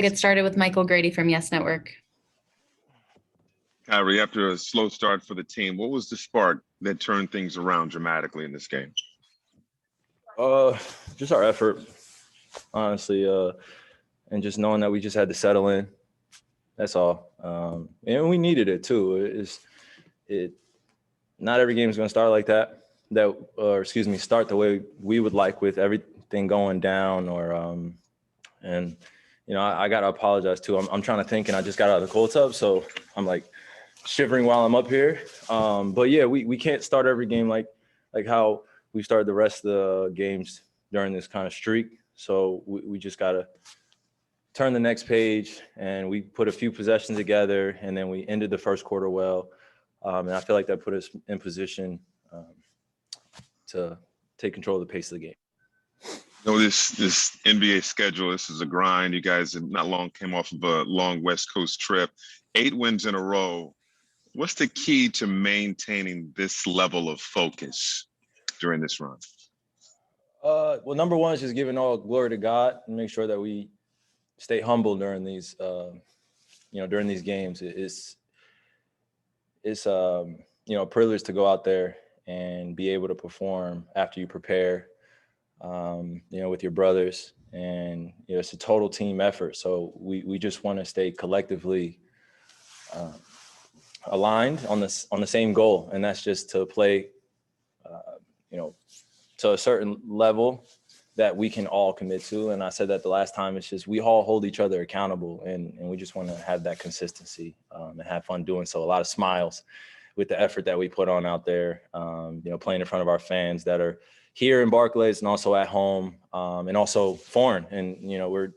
Get started with Michael Grady from Yes Network. Kyrie, after a slow start for the team, what was the spark that turned things around dramatically in this game? Just our effort, honestly, and just knowing that we just had to settle in. That's all. And we needed it too. Not every game is going to start like that. Start the way we would like, with everything going down, and I got to apologize too. I'm trying to think, and I just got out of the cold tub, so I'm like shivering while I'm up here. But yeah, we can't start every game like how we started the rest of the games during this kind of streak. So we just got to turn the next page, and we put a few possessions together, and then we ended the first quarter well. And I feel like that put us in position to take control of the pace of the game. This NBA schedule, this is a grind. You guys have not long came off of a long West Coast trip, 8 wins in a row. What's the key to maintaining this level of focus during this run? Well, number one is just giving all glory to God and make sure that we stay humble during these, during these games. It's a privilege to go out there and be able to perform after you prepare, with your brothers, and it's a total team effort. So we just want to stay collectively aligned on the same goal, and that's just to play, to a certain level that we can all commit to. And I said that the last time. It's just we all hold each other accountable, and we just want to have that consistency and have fun doing so. A lot of smiles with the effort that we put on out there, playing in front of our fans that are here in Barclays and also at home, and also foreign. And, we're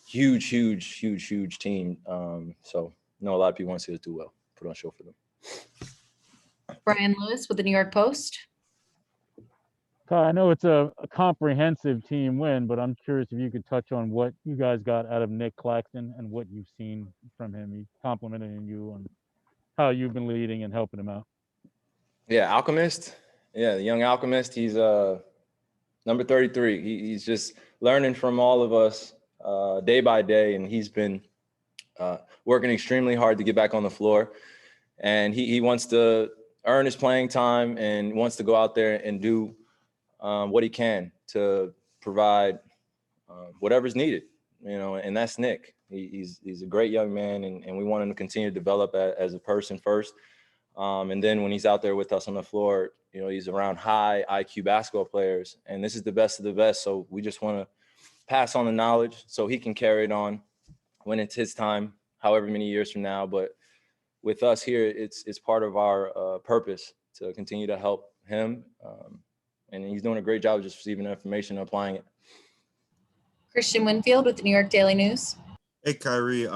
huge team. So I know a lot of people want to see us do well, put on a show for them. Brian Lewis with the New York Post. I know it's a comprehensive team win, but I'm curious if you could touch on what you guys got out of Nick Claxton and what you've seen from him. He complimented you on how you've been leading and helping him out. Yeah, Alchemist. Yeah, the young Alchemist. He's number 33. He's just learning from all of us day by day, and he's been working extremely hard to get back on the floor. And he wants to earn his playing time and wants to go out there and do what he can to provide whatever's needed, and that's Nick. He's a great young man, and we want him to continue to develop as a person first. And then when he's out there with us on the floor, he's around high IQ basketball players, and this is the best of the best. So we just want to pass on the knowledge so he can carry it on when it's his time, however many years from now. But with us here, it's part of our purpose to continue to help him. And he's doing a great job of just receiving information and applying it. Christian Winfield with the New York Daily News. Hey, Kyrie,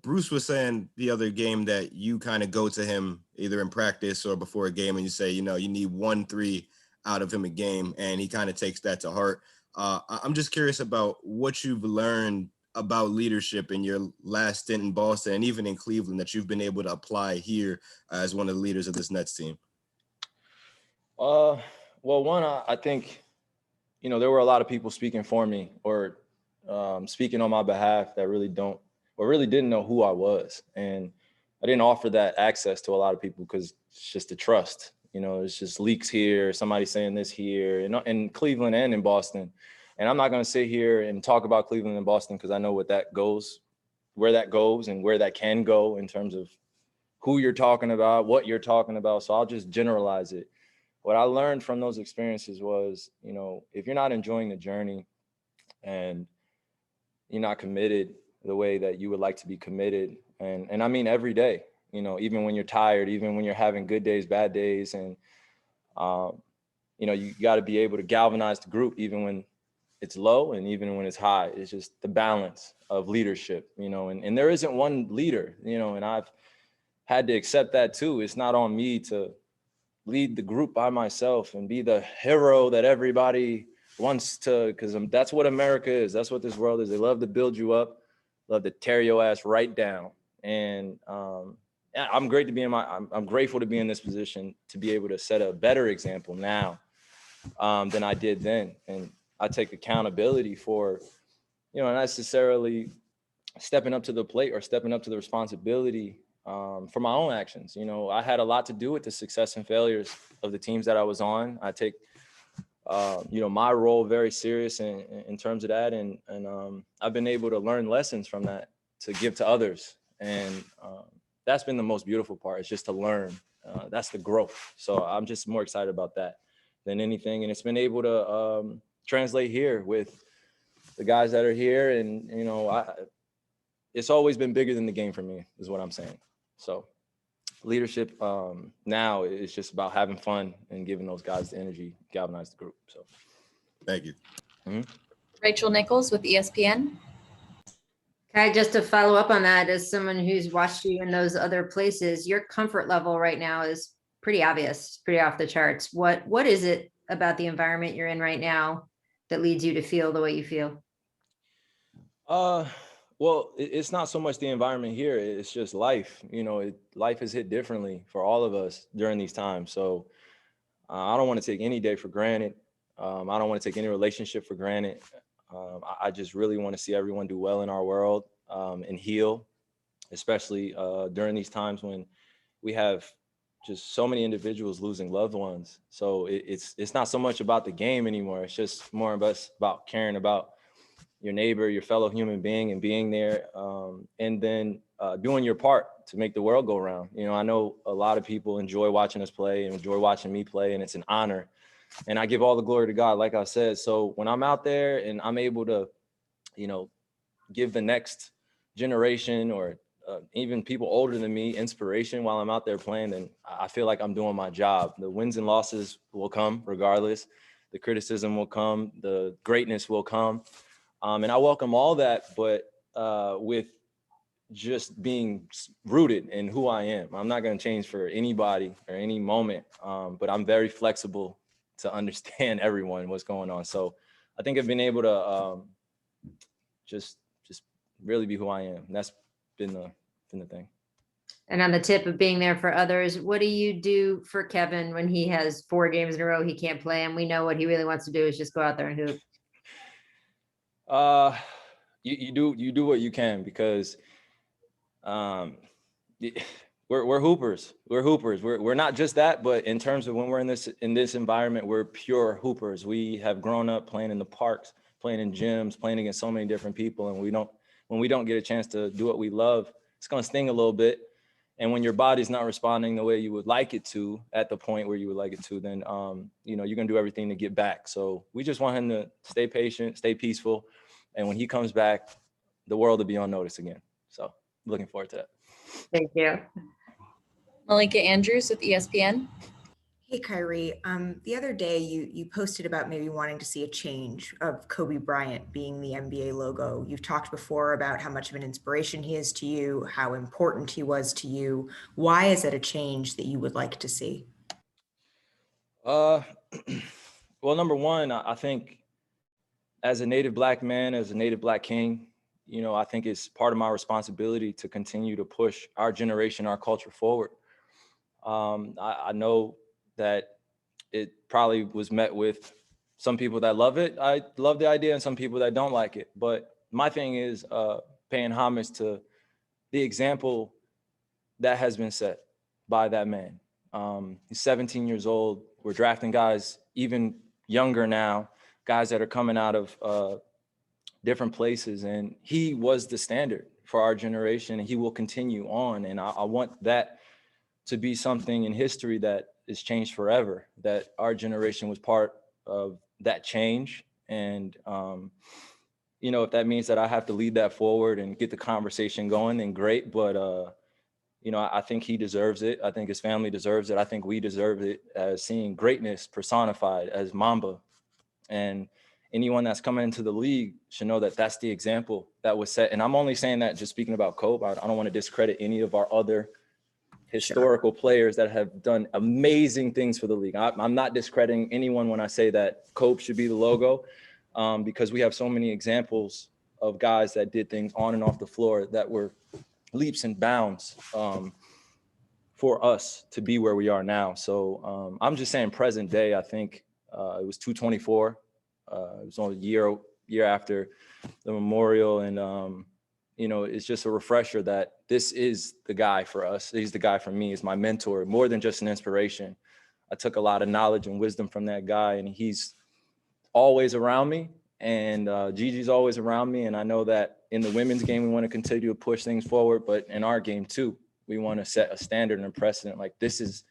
Bruce was saying the other game that you kind of go to him either in practice or before a game and you say, you need 1-3 out of him a game, and he kind of takes that to heart. I'm just curious about what you've learned about leadership in your last stint in Boston and even in Cleveland that you've been able to apply here as one of the leaders of this Nets team. Well, one, I think, there were a lot of people speaking for me or speaking on my behalf that really didn't know who I was. And I didn't offer that access to a lot of people because it's just the trust. It's just leaks here, somebody saying this here, in Cleveland and in Boston. And I'm not going to sit here and talk about Cleveland and Boston because I know where that goes and where that can go in terms of who you're talking about, what you're talking about. So I'll just generalize it. What I learned from those experiences was, if you're not enjoying the journey and you're not committed the way that you would like to be committed, and I mean every day, even when you're tired, even when you're having good days, bad days, and you got to be able to galvanize the group even when it's low and even when it's high. It's just the balance of leadership, and there isn't one leader, and I've had to accept that too. It's not on me to lead the group by myself and be the hero that everybody wants to, because that's what America is. That's what this world is. They love to build you up, love to tear your ass right down. And I'm grateful to be in this position to be able to set a better example now than I did then. And I take accountability for, not necessarily stepping up to the plate or stepping up to the responsibility for my own actions. You know, I had a lot to do with the success and failures of the teams that I was on. I take, you know, my role very serious in terms of that. And I've been able to learn lessons from that to give to others. And that's been the most beautiful part, is just to learn. That's the growth. So I'm just more excited about that than anything. And it's been able to translate here with the guys that are here. And, you know, it's always been bigger than the game for me, is what I'm saying. So leadership now is just about having fun and giving those guys the energy, galvanize the group. So Thank you. Mm-hmm. Rachel Nichols with ESPN. Kai, just to follow up on that, as someone who's watched you in those other places, your comfort level right now is pretty obvious, pretty off the charts. What is it about the environment you're in right now that leads you to feel the way you feel? Well, it's not so much the environment here. It's just life. You know, life has hit differently for all of us during these times. So I don't want to take any day for granted. I don't want to take any relationship for granted. I just really want to see everyone do well in our world and heal, especially during these times when we have just so many individuals losing loved ones. So it's not so much about the game anymore. It's just more of us about caring about your neighbor, your fellow human being, and being there, and then doing your part to make the world go round. You know, I know a lot of people enjoy watching us play and enjoy watching me play, and it's an honor. And I give all the glory to God, like I said. So when I'm out there and I'm able to, you know, give the next generation or even people older than me inspiration while I'm out there playing, then I feel like I'm doing my job. The wins and losses will come regardless. The criticism will come. The greatness will come. And I welcome all that, but with just being rooted in who I am. I'm not going to change for anybody or any moment, but I'm very flexible to understand everyone, what's going on. So I think I've been able to just really be who I am. And that's been the thing. And on the tip of being there for others, what do you do for Kevin when he has 4 games in a row he can't play, and we know what he really wants to do is just go out there and hoop? You do what you can, because we're hoopers. We're hoopers. We're not just that, but in terms of when we're in this environment, we're pure hoopers. We have grown up playing in the parks, playing in gyms, playing against so many different people, and when we don't get a chance to do what we love, it's gonna sting a little bit. And when your body's not responding the way you would like it to, at the point where you would like it to, then you know, you're gonna do everything to get back. So we just want him to stay patient, stay peaceful, and when he comes back, the world will be on notice again. So looking forward to that. Thank you. Malika Andrews with ESPN. Hey, Kyrie. The other day you posted about maybe wanting to see a change of Kobe Bryant being the NBA logo. You've talked before about how much of an inspiration he is to you, how important he was to you. Why is it a change that you would like to see? Well, number one, I think as a native Black man, as a native Black king, you know, I think it's part of my responsibility to continue to push our generation, our culture forward. I know that it probably was met with some people that love it. I love the idea, and some people that don't like it. But my thing is paying homage to the example that has been set by that man. He's 17 years old. We're drafting guys even younger now, guys that are coming out of different places. And he was the standard for our generation, and he will continue on. And I want that to be something in history that is changed forever, that our generation was part of that change. And, you know, if that means that I have to lead that forward and get the conversation going, then great. But, you know, I think he deserves it. I think his family deserves it. I think we deserve it, as seeing greatness personified as Mamba. And anyone that's coming into the league should know that that's the example that was set. And I'm only saying that just speaking about Kobe. I don't want to discredit any of our other historical players that have done amazing things for the league. I'm not discrediting anyone when I say that Kobe should be the logo, because we have so many examples of guys that did things on and off the floor that were leaps and bounds for us to be where we are now. So I'm just saying present day, I think it was 224. It was only a year after the memorial. And you know, it's just a refresher that this is the guy for us. He's the guy for me. He's my mentor, more than just an inspiration. I took a lot of knowledge and wisdom from that guy, and he's always around me. And Gigi's always around me. And I know that in the women's game, we want to continue to push things forward, but in our game too, we want to set a standard and a precedent. Like this is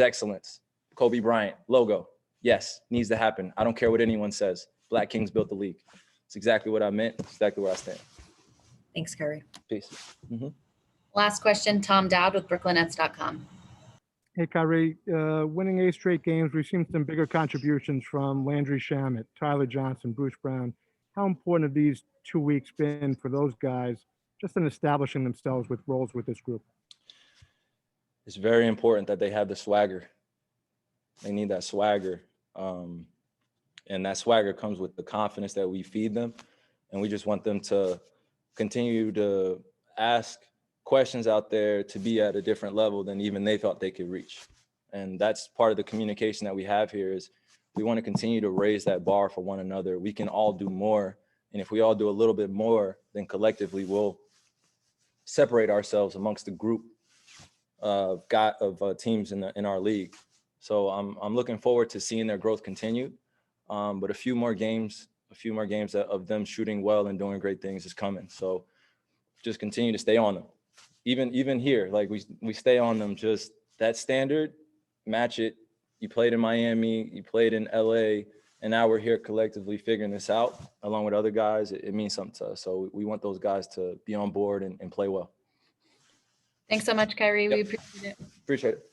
excellence. Kobe Bryant logo. Yes, needs to happen. I don't care what anyone says. Black Kings built the league. It's exactly what I meant. It's exactly where I stand. Thanks, Kyrie. Peace. Last question, Tom Dowd with BrooklynNets.com. Hey, Kyrie, winning 8 straight games, we've seen some bigger contributions from Landry Shamet, Tyler Johnson, Bruce Brown. How important have these 2 weeks been for those guys just in establishing themselves with roles with this group? It's very important that they have the swagger. They need that swagger. And that swagger comes with the confidence that we feed them. And we just want them to continue to ask questions out there to be at a different level than even they thought they could reach. And that's part of the communication that we have here is we want to continue to raise that bar for one another. We can all do more. And if we all do a little bit more, then collectively we'll separate ourselves amongst the group of teams in our league. So I'm looking forward to seeing their growth continue. But a few more games of them shooting well and doing great things is coming. So just continue to stay on them. Even here, like we stay on them, just that standard, match it. You played in Miami, you played in LA, and now we're here collectively figuring this out along with other guys. It means something to us. So we want those guys to be on board and play well. Thanks so much, Kyrie. Yep. We appreciate it. Appreciate it.